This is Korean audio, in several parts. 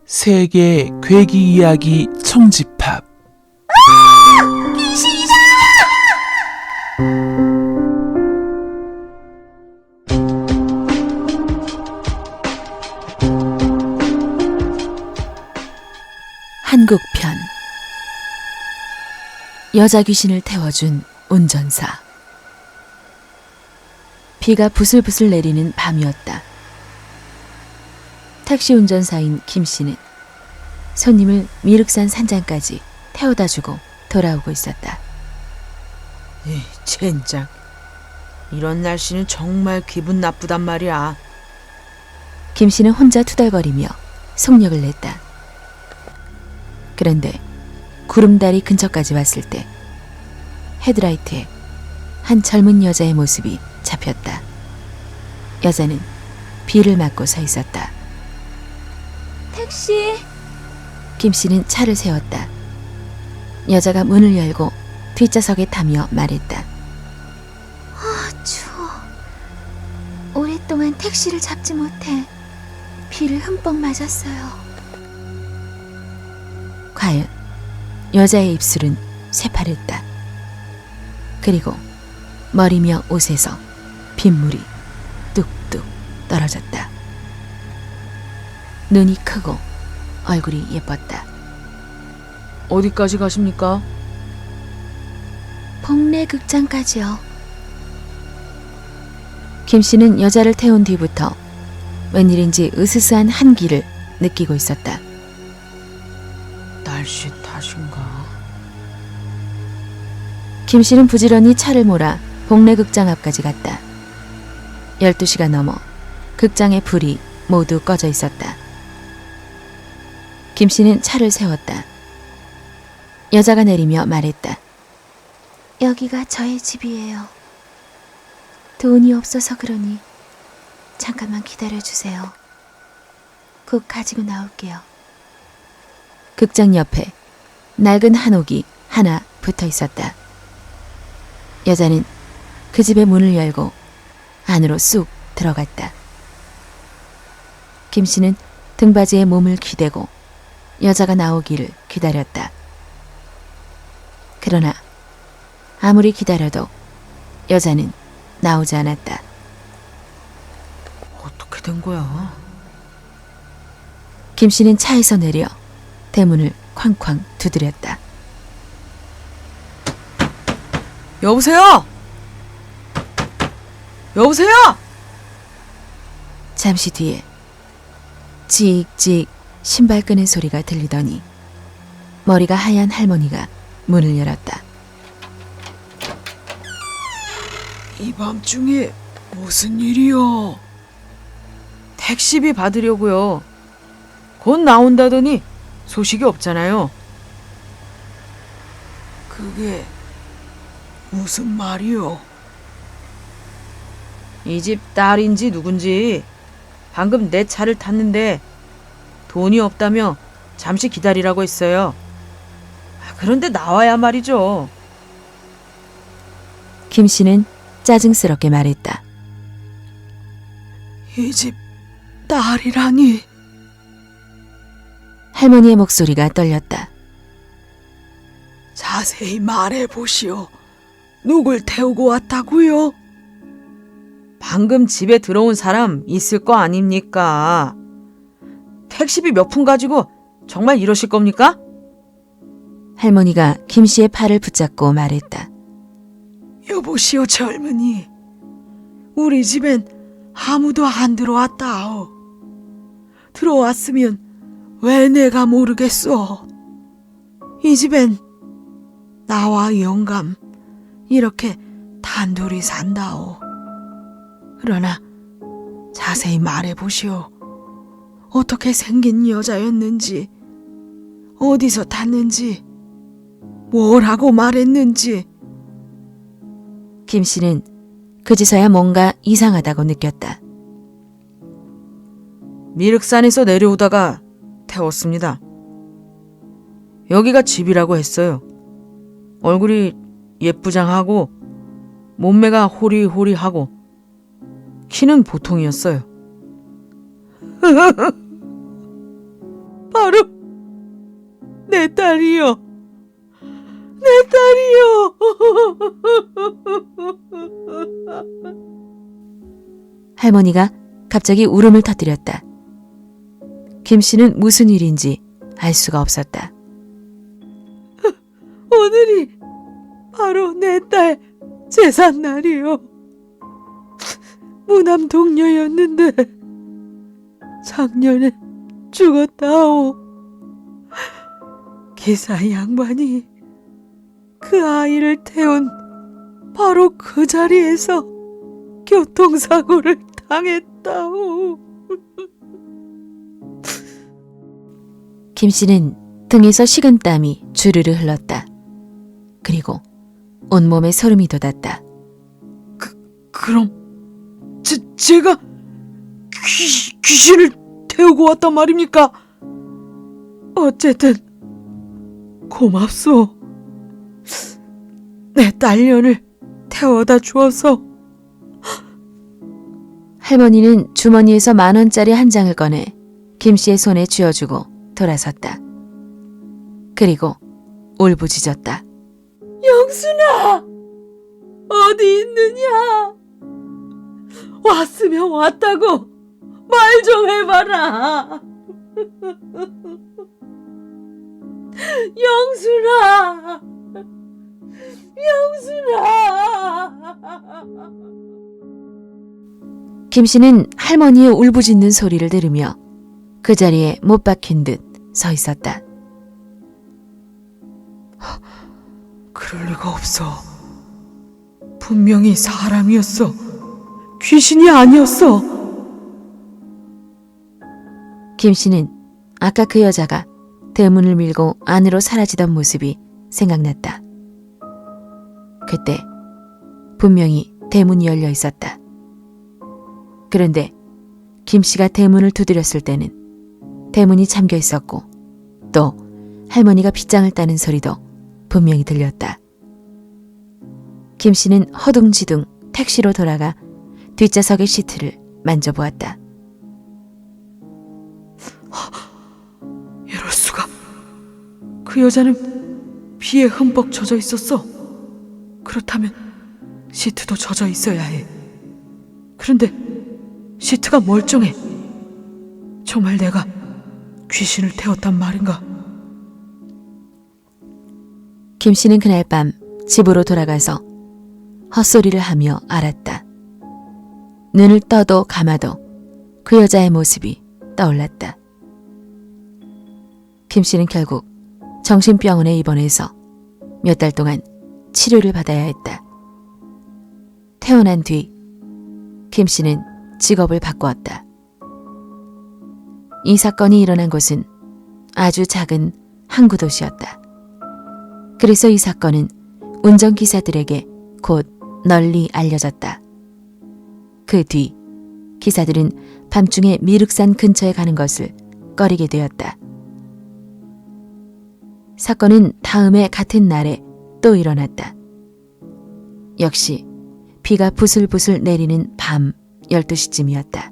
세계 괴기 이야기 총집합. 귀신이다! 한국편. 여자 귀신을 태워준 운전사. 비가 부슬부슬 내리는 밤이었다. 택시 운전사인 김 씨는 손님을 미륵산 산장까지 태워다주고 돌아오고 있었다. 에이, 젠장. 이런 날씨는 정말 기분 나쁘단 말이야. 김 씨는 혼자 투덜거리며 속력을 냈다. 그런데 구름다리 근처까지 왔을 때 헤드라이트에 한 젊은 여자의 모습이 잡혔다. 여자는 비를 맞고 서 있었다. 택시! 김 씨는 차를 세웠다. 여자가 문을 열고 뒷좌석에 타며 말했다. 추워. 오랫동안 택시를 잡지 못해 비를 흠뻑 맞았어요. 과연 여자의 입술은 새파랬다. 그리고 머리며 옷에서 빗물이 뚝뚝 떨어졌다. 눈이 크고 얼굴이 예뻤다. 어디까지 가십니까? 복례 극장까지요. 김 씨는 여자를 태운 뒤부터 웬일인지 으스스한 한기를 느끼고 있었다. 날씨 탓인가? 김 씨는 부지런히 차를 몰아 복례 극장 앞까지 갔다. 12시가 넘어 극장의 불이 모두 꺼져 있었다. 김 씨는 차를 세웠다. 여자가 내리며 말했다. 여기가 저의 집이에요. 돈이 없어서 그러니 잠깐만 기다려주세요. 곧 가지고 나올게요. 극장 옆에 낡은 한옥이 하나 붙어 있었다. 여자는 그 집의 문을 열고 안으로 쑥 들어갔다. 김 씨는 등받이에 몸을 기대고 여자가 나오기를 기다렸다. 그러나 아무리 기다려도 여자는 나오지 않았다. 어떻게 된 거야? 김 씨는 차에서 내려 대문을 쾅쾅 두드렸다. 여보세요? 여보세요? 잠시 뒤에 찍찍 신발 끄는 소리가 들리더니 머리가 하얀 할머니가 문을 열었다. 이 밤중에 무슨 일이요? 택시비 받으려고요. 곧 나온다더니 소식이 없잖아요. 그게 무슨 말이요? 이 집 딸인지 누군지 방금 내 차를 탔는데 돈이 없다며 잠시 기다리라고 했어요. 그런데 나와야 말이죠. 김 씨는 짜증스럽게 말했다. 이 집 딸이라니. 할머니의 목소리가 떨렸다. 자세히 말해보시오. 누굴 태우고 왔다고요? 방금 집에 들어온 사람 있을 거 아닙니까? 택시비 몇 푼 가지고 정말 이러실 겁니까? 할머니가 김 씨의 팔을 붙잡고 말했다. 여보시오 젊은이. 우리 집엔 아무도 안 들어왔다오. 들어왔으면 왜 내가 모르겠소? 이 집엔 나와 영감 이렇게 단둘이 산다오. 그러나 자세히 말해보시오. 어떻게 생긴 여자였는지, 어디서 탔는지, 뭐라고 말했는지. 김 씨는 그제서야 뭔가 이상하다고 느꼈다. 미륵산에서 내려오다가 태웠습니다. 여기가 집이라고 했어요. 얼굴이 예쁘장하고 몸매가 호리호리하고 키는 보통이었어요. 바로 내 딸이요. 내 딸이요. 할머니가 갑자기 울음을 터뜨렸다. 김 씨는 무슨 일인지 알 수가 없었다. 오늘이 바로 내 딸 제삿 날이요. 무남 동녀였는데 작년에 죽었다오. 기사 양반이 그 아이를 태운 바로 그 자리에서 교통사고를 당했다오. 김 씨는 등에서 식은 땀이 주르르 흘렀다. 그리고 온몸에 소름이 돋았다. 그럼 제가 귀신을 태우고 왔단 말입니까? 어쨌든 고맙소. 내 딸년을 태워다 주어서. 할머니는 주머니에서 10,000원짜리 한 장을 꺼내 김 씨의 손에 쥐어주고 돌아섰다. 그리고 울부짖었다. 영순아, 어디 있느냐? 왔으면 왔다고 말 좀 해봐라. 영순아, 영순아. 김 씨는 할머니의 울부짖는 소리를 들으며 그 자리에 못 박힌 듯 서 있었다. 그럴 리가 없어. 분명히 사람이었어. 귀신이 아니었어. 김 씨는 아까 그 여자가 대문을 밀고 안으로 사라지던 모습이 생각났다. 그때 분명히 대문이 열려 있었다. 그런데 김 씨가 대문을 두드렸을 때는 대문이 잠겨 있었고 또 할머니가 빗장을 따는 소리도 분명히 들렸다. 김 씨는 허둥지둥 택시로 돌아가 뒷좌석의 시트를 만져보았다. 이럴 수가. 그 여자는 비에 흠뻑 젖어 있었어. 그렇다면 시트도 젖어 있어야 해. 그런데 시트가 멀쩡해. 정말 내가 귀신을 태웠단 말인가? 김 씨는 그날 밤 집으로 돌아가서 헛소리를 하며 알았다. 눈을 떠도 감아도 그 여자의 모습이 떠올랐다. 김 씨는 결국 정신병원에 입원해서 몇 달 동안 치료를 받아야 했다. 퇴원한 뒤 김 씨는 직업을 바꾸었다. 이 사건이 일어난 곳은 아주 작은 항구 도시였다. 그래서 이 사건은 운전기사들에게 곧 널리 알려졌다. 그 뒤 기사들은 밤중에 미륵산 근처에 가는 것을 꺼리게 되었다. 사건은 다음해 같은 날에 또 일어났다. 역시 비가 부슬부슬 내리는 밤 12시쯤이었다.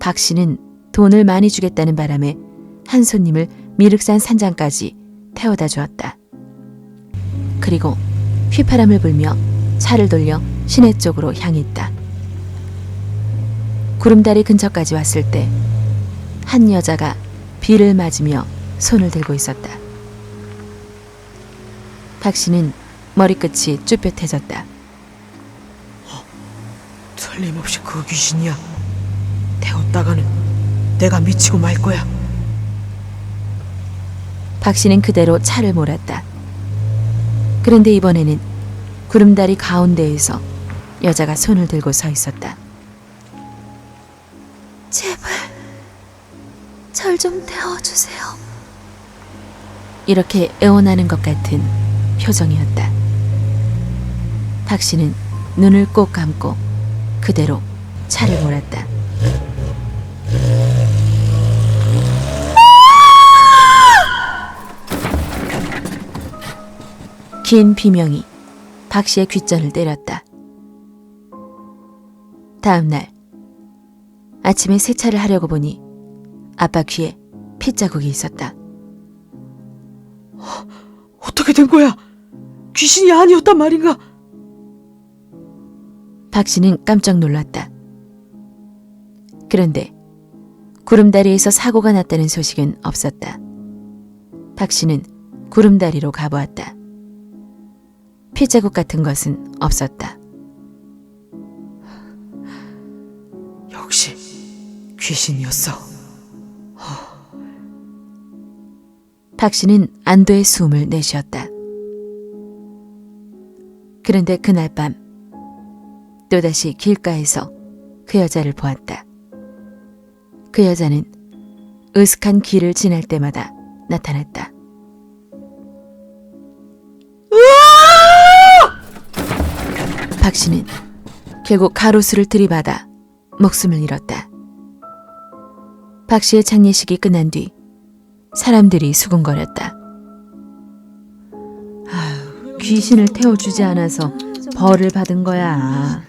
박 씨는 돈을 많이 주겠다는 바람에 한 손님을 미륵산 산장까지 태워다 주었다. 그리고 휘파람을 불며 차를 돌려 시내 쪽으로 향했다. 구름다리 근처까지 왔을 때 한 여자가 비를 맞으며 손을 들고 있었다. 박 씨는 머리끝이 쭈뼛해졌다. 틀림없이 그 귀신이야. 태웠다가는 내가 미치고 말 거야. 박 씨는 그대로 차를 몰았다. 그런데 이번에는 구름다리 가운데에서 여자가 손을 들고 서 있었다. 제발 절 좀 태워주세요. 이렇게 애원하는 것 같은 표정이었다. 박 씨는 눈을 꼭 감고 그대로 차를 몰았다. 긴 비명이 박 씨의 귓전을 때렸다. 다음 날 아침에 세차를 하려고 보니 아빠 귀에 핏자국이 있었다. 어떻게 된 거야? 귀신이 아니었단 말인가? 박 씨는 깜짝 놀랐다. 그런데 구름다리에서 사고가 났다는 소식은 없었다. 박 씨는 구름다리로 가보았다. 핏자국 같은 것은 없었다. 역시 귀신이었어. 박 씨는 안도의 숨을 내쉬었다. 그런데 그날 밤 또다시 길가에서 그 여자를 보았다. 그 여자는 으슥한 길을 지날 때마다 나타났다. 박 씨는 결국 가로수를 들이받아 목숨을 잃었다. 박 씨의 장례식이 끝난 뒤 사람들이 수군거렸다. 귀신을 태워주지 않아서 벌을 받은 거야.